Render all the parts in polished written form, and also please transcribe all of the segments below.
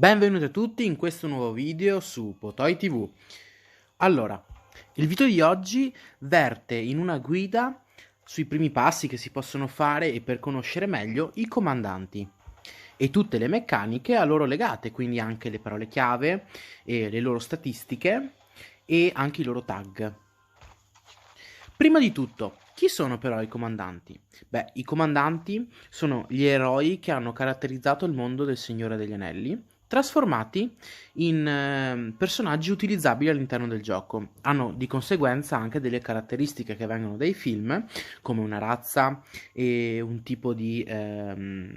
Benvenuti a tutti in questo nuovo video su Potoi TV. Allora, il video di oggi verte in una guida sui primi passi che si possono fare e per conoscere meglio i comandanti e tutte le meccaniche a loro legate, quindi anche le parole chiave e le loro statistiche e anche i loro tag. Prima di tutto, chi sono però i comandanti? Beh, i comandanti sono gli eroi che hanno caratterizzato il mondo del Signore degli Anelli, trasformati in personaggi utilizzabili all'interno del gioco. Hanno di conseguenza anche delle caratteristiche che vengono dai film, come una razza e un tipo di, come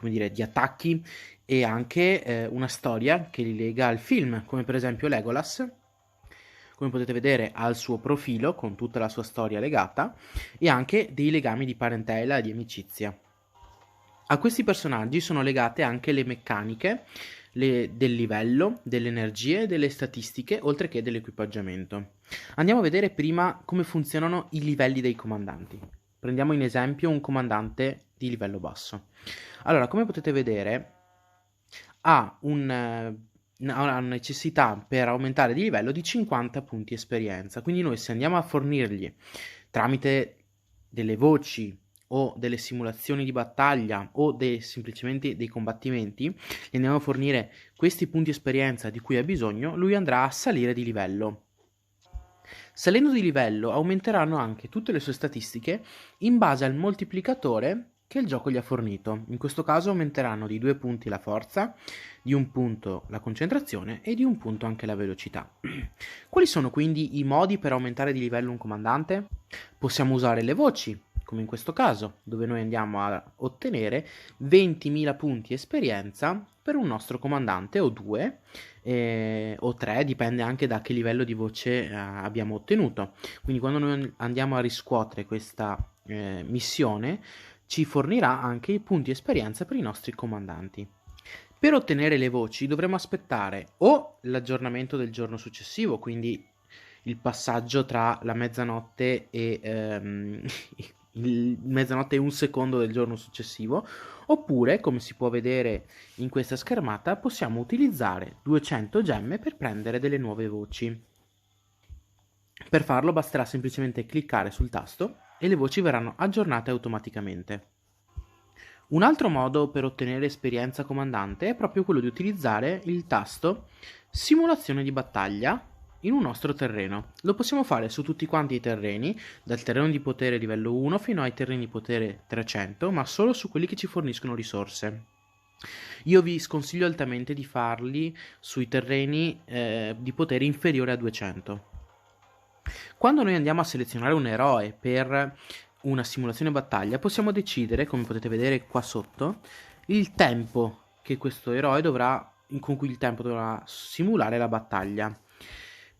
dire, di attacchi e anche una storia che li lega al film, come per esempio Legolas. Come potete vedere ha il suo profilo con tutta la sua storia legata e anche dei legami di parentela e di amicizia. A questi personaggi sono legate anche le meccaniche del livello, delle energie e delle statistiche, oltre che dell'equipaggiamento. Andiamo a vedere prima come funzionano i livelli dei comandanti. Prendiamo in esempio un comandante di livello basso. Allora, come potete vedere, ha una necessità per aumentare di livello di 50 punti esperienza. Quindi noi se andiamo a fornirgli tramite delle voci o delle simulazioni di battaglia o semplicemente dei combattimenti, gli andiamo a fornire questi punti esperienza di cui ha bisogno, lui andrà a salire di livello. Salendo di livello aumenteranno anche tutte le sue statistiche in base al moltiplicatore che il gioco gli ha fornito. In questo caso aumenteranno di 2 punti la forza, di 1 punto la concentrazione e di 1 punto anche la velocità. Quali sono quindi i modi per aumentare di livello un comandante? Possiamo usare le voci, come in questo caso, dove noi andiamo a ottenere 20.000 punti esperienza per un nostro comandante, o 2, o 3, dipende anche da che livello di voce abbiamo ottenuto. Quindi quando noi andiamo a riscuotere questa missione, ci fornirà anche i punti esperienza per i nostri comandanti. Per ottenere le voci dovremo aspettare o l'aggiornamento del giorno successivo, quindi il passaggio tra la mezzanotte e mezzanotte e un secondo del giorno successivo, oppure, come si può vedere in questa schermata, possiamo utilizzare 200 gemme per prendere delle nuove voci. Per farlo basterà semplicemente cliccare sul tasto e le voci verranno aggiornate automaticamente. Un altro modo per ottenere esperienza comandante è proprio quello di utilizzare il tasto simulazione di battaglia in un nostro terreno. Lo possiamo fare su tutti quanti i terreni, dal terreno di potere livello 1 fino ai terreni di potere 300, ma solo su quelli che ci forniscono risorse. Io vi sconsiglio altamente di farli sui terreni di potere inferiore a 200. Quando noi andiamo a selezionare un eroe per una simulazione battaglia, possiamo decidere, come potete vedere qua sotto, il tempo che questo eroe con cui il tempo dovrà simulare la battaglia.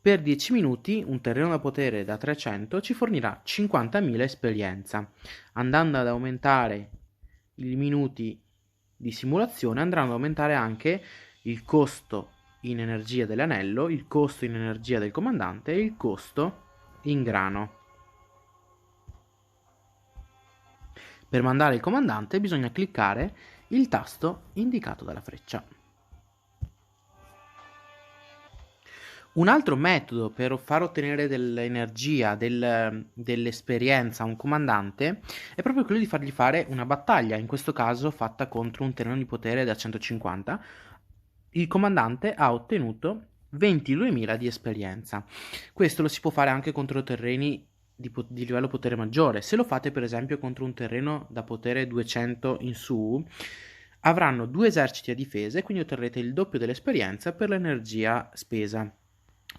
Per 10 minuti un terreno da potere da 300 ci fornirà 50.000 esperienza. Andando ad aumentare i minuti di simulazione andranno ad aumentare anche il costo in energia dell'anello, il costo in energia del comandante e il costo in grano. Per mandare il comandante bisogna cliccare il tasto indicato dalla freccia. Un altro metodo per far ottenere dell'energia, dell'esperienza a un comandante è proprio quello di fargli fare una battaglia, in questo caso fatta contro un terreno di potere da 150. Il comandante ha ottenuto 22.000 di esperienza. Questo lo si può fare anche contro terreni di livello potere maggiore. Se lo fate per esempio contro un terreno da potere 200 in su, avranno 2 eserciti a difesa e quindi otterrete il doppio dell'esperienza per l'energia spesa.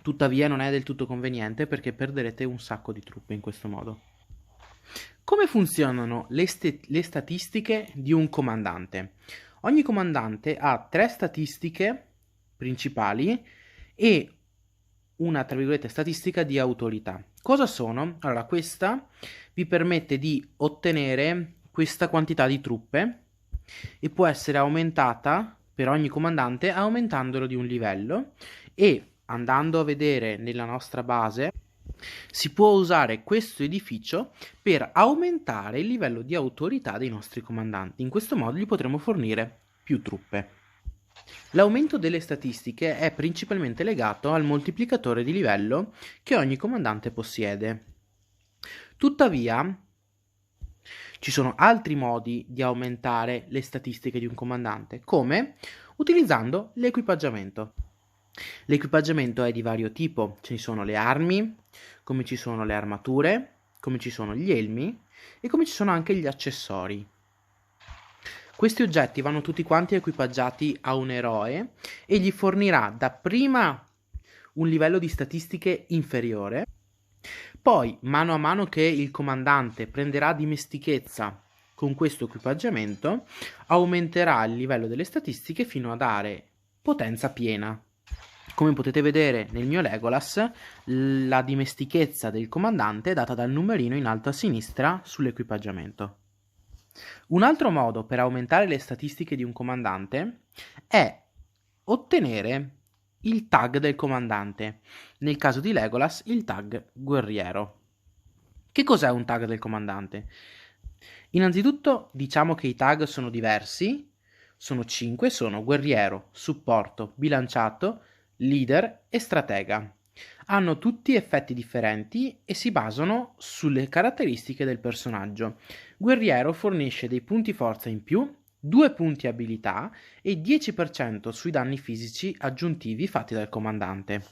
Tuttavia non è del tutto conveniente perché perderete un sacco di truppe in questo modo. Come funzionano le statistiche di un comandante? Ogni comandante ha 3 statistiche principali e una, tra virgolette, statistica di autorità. Cosa sono? Allora, questa vi permette di ottenere questa quantità di truppe e può essere aumentata per ogni comandante aumentandolo di un livello, e andando a vedere nella nostra base si può usare questo edificio per aumentare il livello di autorità dei nostri comandanti. In questo modo gli potremo fornire più truppe. L'aumento delle statistiche è principalmente legato al moltiplicatore di livello che ogni comandante possiede. Tuttavia, ci sono altri modi di aumentare le statistiche di un comandante, come utilizzando l'equipaggiamento. L'equipaggiamento è di vario tipo, ci sono le armi, come ci sono le armature, come ci sono gli elmi e come ci sono anche gli accessori. Questi oggetti vanno tutti quanti equipaggiati a un eroe e gli fornirà dapprima un livello di statistiche inferiore, poi mano a mano che il comandante prenderà dimestichezza con questo equipaggiamento, aumenterà il livello delle statistiche fino a dare potenza piena. Come potete vedere nel mio Legolas, la dimestichezza del comandante è data dal numerino in alto a sinistra sull'equipaggiamento. Un altro modo per aumentare le statistiche di un comandante è ottenere il tag del comandante, nel caso di Legolas il tag guerriero. Che cos'è un tag del comandante? Innanzitutto diciamo che i tag sono diversi, sono 5, sono guerriero, supporto, bilanciato, leader e stratega. Hanno tutti effetti differenti e si basano sulle caratteristiche del personaggio. Guerriero fornisce dei punti forza in più, 2 punti abilità e 10% sui danni fisici aggiuntivi fatti dal comandante.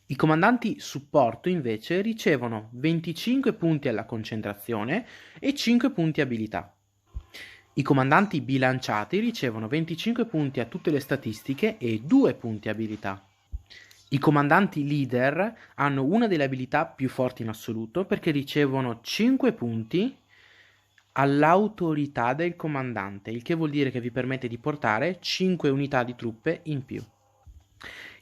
I comandanti supporto invece ricevono 25 punti alla concentrazione e 5 punti abilità. I comandanti bilanciati ricevono 25 punti a tutte le statistiche e 2 punti abilità. I comandanti leader hanno una delle abilità più forti in assoluto perché ricevono 5 punti all'autorità del comandante, il che vuol dire che vi permette di portare 5 unità di truppe in più.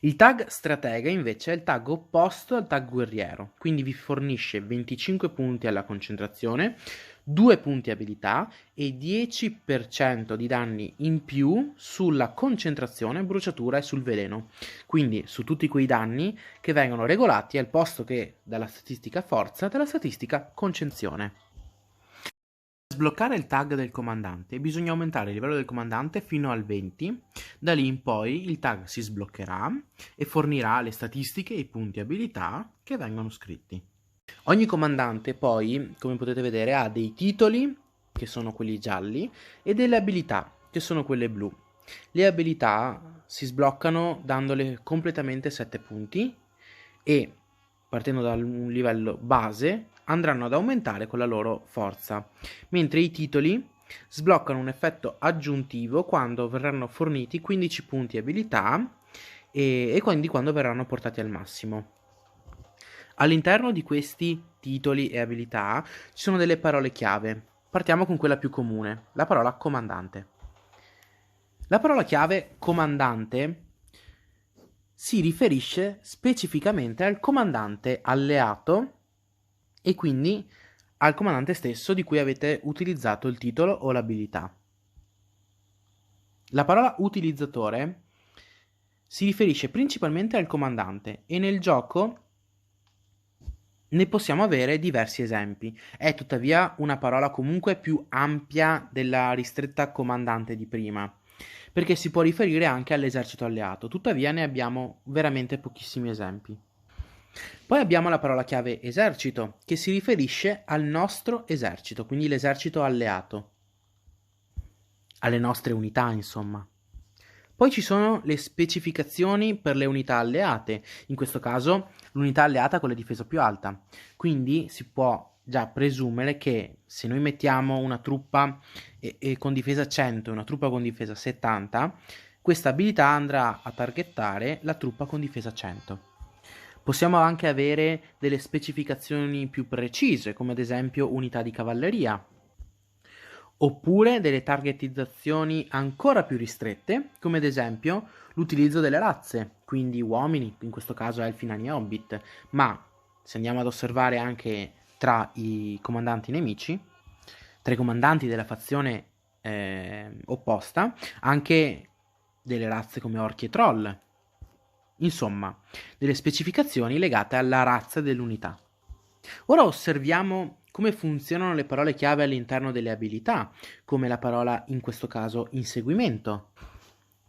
Il tag stratega invece è il tag opposto al tag guerriero, quindi vi fornisce 25 punti alla concentrazione, 2 punti abilità e 10% di danni in più sulla concentrazione, bruciatura e sul veleno, quindi su tutti quei danni che vengono regolati al posto che dalla statistica forza dalla statistica concentrazione. Per sbloccare il tag del comandante bisogna aumentare il livello del comandante fino al 20, da lì in poi il tag si sbloccherà e fornirà le statistiche e i punti abilità che vengono scritti. Ogni comandante poi, come potete vedere, ha dei titoli, che sono quelli gialli, e delle abilità, che sono quelle blu. Le abilità si sbloccano dandole completamente 7 punti e, partendo da un livello base, andranno ad aumentare con la loro forza, mentre i titoli sbloccano un effetto aggiuntivo quando verranno forniti 15 punti abilità e quindi quando verranno portati al massimo. All'interno di questi titoli e abilità ci sono delle parole chiave. Partiamo con quella più comune, la parola comandante. La parola chiave comandante si riferisce specificamente al comandante alleato e quindi al comandante stesso di cui avete utilizzato il titolo o l'abilità. La parola utilizzatore si riferisce principalmente al comandante e nel gioco ne possiamo avere diversi esempi. È tuttavia una parola comunque più ampia della ristretta comandante di prima, perché si può riferire anche all'esercito alleato, tuttavia ne abbiamo veramente pochissimi esempi. Poi abbiamo la parola chiave esercito, che si riferisce al nostro esercito, quindi l'esercito alleato, alle nostre unità, insomma. Poi ci sono le specificazioni per le unità alleate, in questo caso l'unità alleata con la difesa più alta, quindi si può già presumere che se noi mettiamo una truppa con difesa 100 e una truppa con difesa 70, questa abilità andrà a targettare la truppa con difesa 100. Possiamo anche avere delle specificazioni più precise, come ad esempio unità di cavalleria, oppure delle targetizzazioni ancora più ristrette, come ad esempio l'utilizzo delle razze, quindi uomini, in questo caso elfi, nani e hobbit, ma se andiamo ad osservare anche tra i comandanti nemici, tra i comandanti della fazione opposta, anche delle razze come orchi e troll, insomma, delle specificazioni legate alla razza dell'unità. Ora osserviamo come funzionano le parole chiave all'interno delle abilità, come la parola in questo caso inseguimento.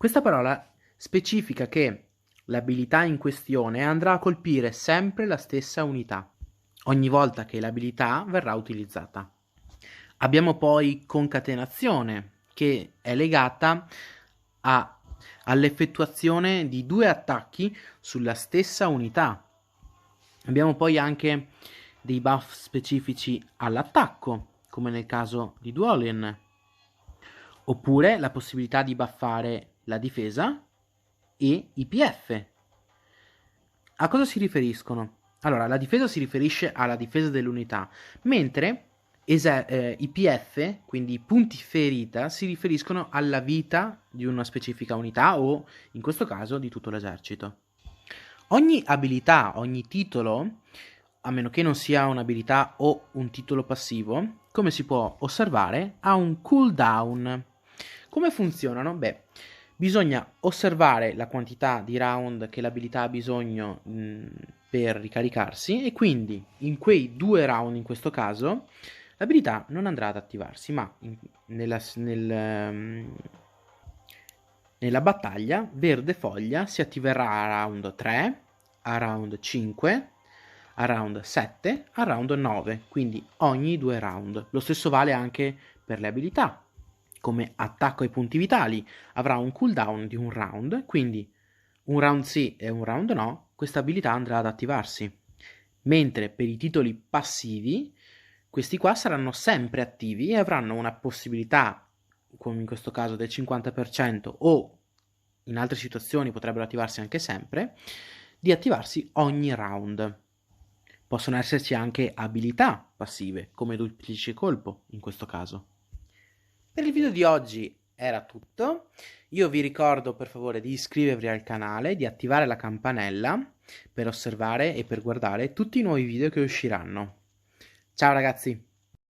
Questa parola specifica che l'abilità in questione andrà a colpire sempre la stessa unità, ogni volta che l'abilità verrà utilizzata. Abbiamo poi concatenazione, che è legata all'effettuazione di 2 attacchi sulla stessa unità. Abbiamo poi anche dei buff specifici all'attacco, come nel caso di Duolin, oppure la possibilità di buffare la difesa e i PF. A cosa si riferiscono? Allora, la difesa si riferisce alla difesa dell'unità, mentre i PF, quindi i punti ferita, si riferiscono alla vita di una specifica unità o, in questo caso, di tutto l'esercito. Ogni abilità, ogni titolo, a meno che non sia un'abilità o un titolo passivo, come si può osservare, ha un cooldown. Come funzionano? Beh, bisogna osservare la quantità di round che l'abilità ha bisogno per ricaricarsi e quindi in quei 2 round, in questo caso, l'abilità non andrà ad attivarsi, ma nella battaglia verde foglia si attiverà a round 3, a round 5, a round 7, a round 9, quindi ogni 2 round. Lo stesso vale anche per le abilità. Come attacco ai punti vitali avrà un cooldown di un round, quindi un round sì e un round no, questa abilità andrà ad attivarsi. Mentre per i titoli passivi, questi qua saranno sempre attivi e avranno una possibilità, come in questo caso del 50%, o in altre situazioni potrebbero attivarsi anche sempre, di attivarsi ogni round. Possono esserci anche abilità passive, come duplice colpo in questo caso. Per il video di oggi era tutto. Io vi ricordo per favore di iscrivervi al canale, di attivare la campanella per osservare e per guardare tutti i nuovi video che usciranno. Ciao ragazzi!